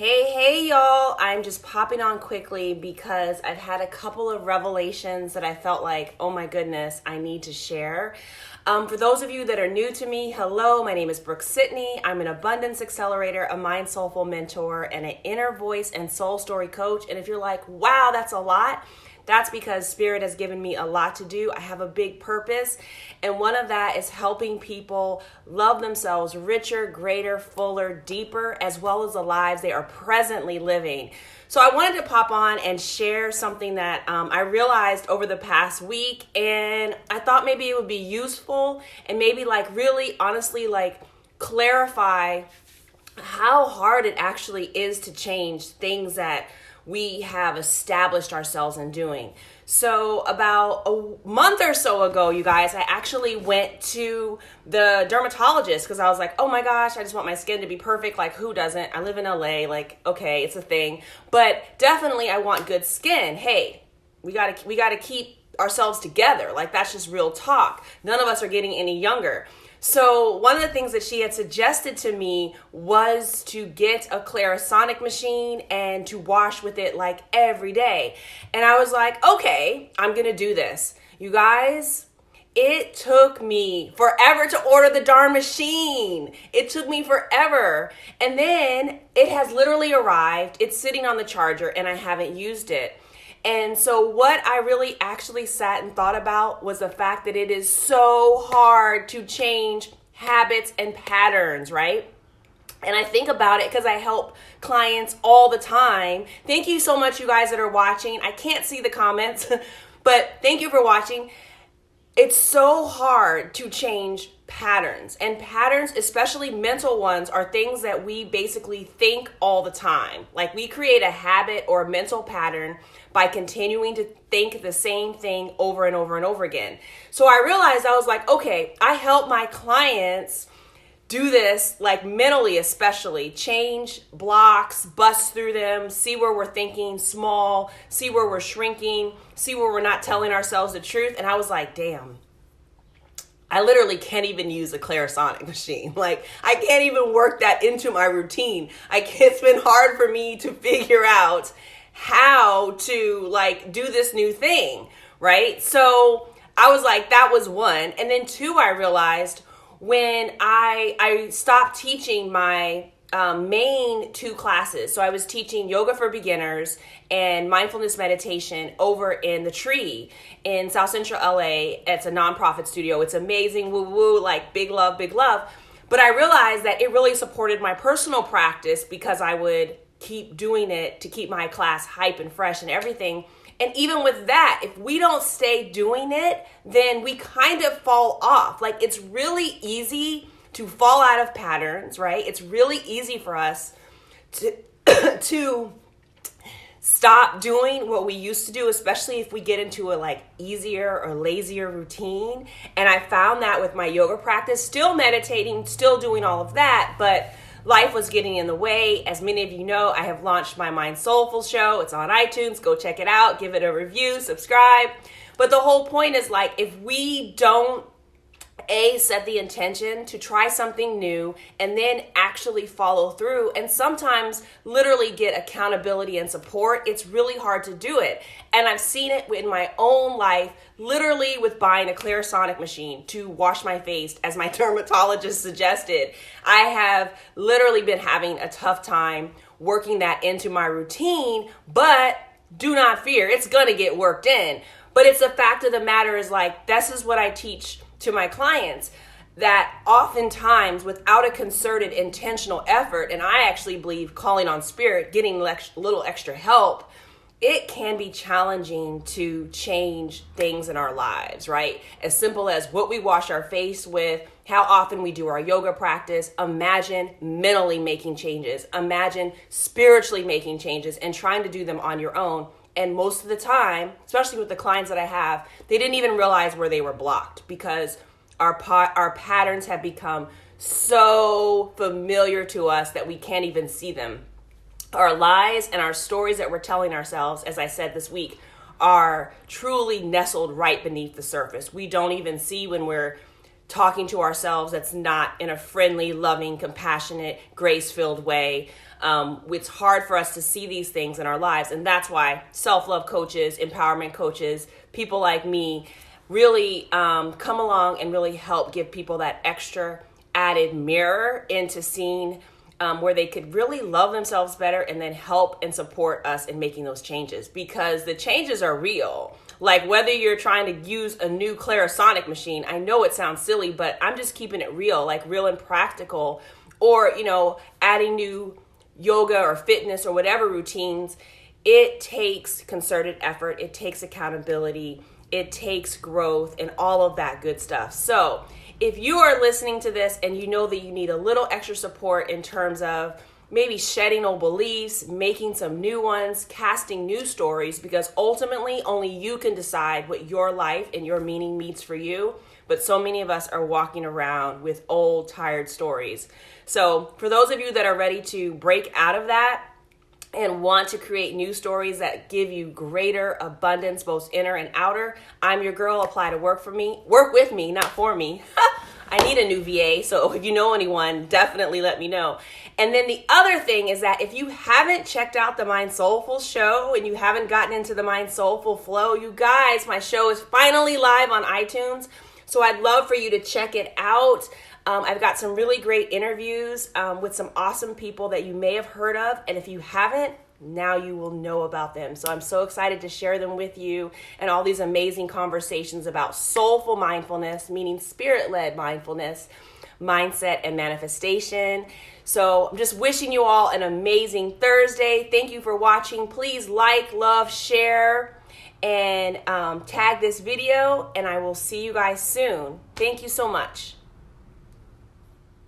Hey, y'all. I'm just popping on quickly because I've had a couple of revelations that I felt like, oh my goodness, I need to share. For those of you that are new to me, hello, my name is Brooke-Sidney. I'm an abundance accelerator, a mind soulful mentor, and an inner voice and soul story coach. And if you're like, wow, that's a lot, that's because Spirit has given me a lot to do. I have a big purpose, and one of that is helping people love themselves richer, greater, fuller, deeper, as well as the lives they are presently living. So I wanted to pop on and share something that I realized over the past week, and I thought maybe it would be useful and maybe really honestly clarify how hard it actually is to change things that we have established ourselves in doing. So about a month or so ago, you guys, I actually went to the dermatologist because I was like, oh my gosh, I just want my skin to be perfect. Like, who doesn't? I live in LA. Okay, it's a thing. But definitely I want good skin. Hey, we gotta keep ourselves together. That's just real talk. None of us are getting any younger. So one of the things that she had suggested to me was to get a Clarisonic machine and to wash with it every day. And I was like, okay, I'm going to do this. You guys, it took me forever to order the darn machine. It took me forever. And then it has literally arrived. It's sitting on the charger and I haven't used it. And so what I really actually sat and thought about was the fact that it is so hard to change habits and patterns, right? And I think about it because I help clients all the time. Thank you so much, you guys that are watching. I can't see the comments, but thank you for watching. It's so hard to change patterns, and patterns, especially mental ones, are things that we basically think all the time. We create a habit or a mental pattern by continuing to think the same thing over and over and over again. So I realized, I was like, okay, I help my clients do this, mentally especially, change blocks, bust through them, see where we're thinking small, see where we're shrinking, see where we're not telling ourselves the truth. And I was like, damn, I literally can't even use a Clarisonic machine. I can't even work that into my routine. It's been hard for me to figure out how to do this new thing, right? So I was like, that was one. And then two, I realized when I stopped teaching my main two classes. So I was teaching yoga for beginners and mindfulness meditation over in the Tree in South Central LA. It's a nonprofit studio. It's amazing, woo-woo, big love, big love. But I realized that it really supported my personal practice because I would keep doing it to keep my class hype and fresh and everything. And even with that, if we don't stay doing it, then we kind of fall off. It's really easy to fall out of patterns, right? It's really easy for us to to stop doing what we used to do, especially if we get into a easier or lazier routine. And I found that with my yoga practice, still meditating, still doing all of that, but life was getting in the way. As many of you know, I have launched my Mind Soulful show. It's on iTunes. Go check it out. Give it a review. Subscribe. But the whole point is if we don't set the intention to try something new and then actually follow through and sometimes literally get accountability and support, it's really hard to do it. And I've seen it in my own life, literally with buying a Clarisonic machine to wash my face, as my dermatologist suggested. I have literally been having a tough time working that into my routine, but do not fear, it's gonna get worked in. But it's the fact of the matter is this is what I teach to my clients, that oftentimes without a concerted intentional effort, and I actually believe calling on spirit, getting a little extra help, it can be challenging to change things in our lives, right? As simple as what we wash our face with, how often we do our yoga practice. Imagine mentally making changes. Imagine spiritually making changes and trying to do them on your own. And most of the time, especially with the clients that I have, they didn't even realize where they were blocked because our patterns have become so familiar to us that we can't even see them. Our lies and our stories that we're telling ourselves, as I said this week, are truly nestled right beneath the surface. We don't even see when we're talking to ourselves that's not in a friendly, loving, compassionate, grace-filled way. It's hard for us to see these things in our lives. And that's why self-love coaches, empowerment coaches, people like me really come along and really help give people that extra added mirror into seeing where they could really love themselves better and then help and support us in making those changes, because the changes are real. Like whether you're trying to use a new Clarisonic machine, I know it sounds silly, but I'm just keeping it real, like real and practical, or, adding new yoga or fitness or whatever routines. It takes concerted effort. It takes accountability. It takes growth and all of that good stuff. So if you are listening to this and you know that you need a little extra support in terms of maybe shedding old beliefs, making some new ones, casting new stories, because ultimately only you can decide what your life and your meaning means for you. But so many of us are walking around with old, tired stories. So for those of you that are ready to break out of that and want to create new stories that give you greater abundance, both inner and outer, I'm your girl. Apply to work with me, not for me. I need a new VA, so if you know anyone, definitely let me know. And then the other thing is that if you haven't checked out the Mind Soulful show and you haven't gotten into the Mind Soulful flow, you guys, my show is finally live on iTunes. So I'd love for you to check it out. I've got some really great interviews with some awesome people that you may have heard of. And if you haven't, now you will know about them. So I'm so excited to share them with you, and all these amazing conversations about soulful mindfulness, meaning spirit-led mindfulness, mindset, and manifestation. So I'm just wishing you all an amazing Thursday. Thank you for watching. Please like, love, share, and tag this video, and I will see you guys soon. Thank you so much.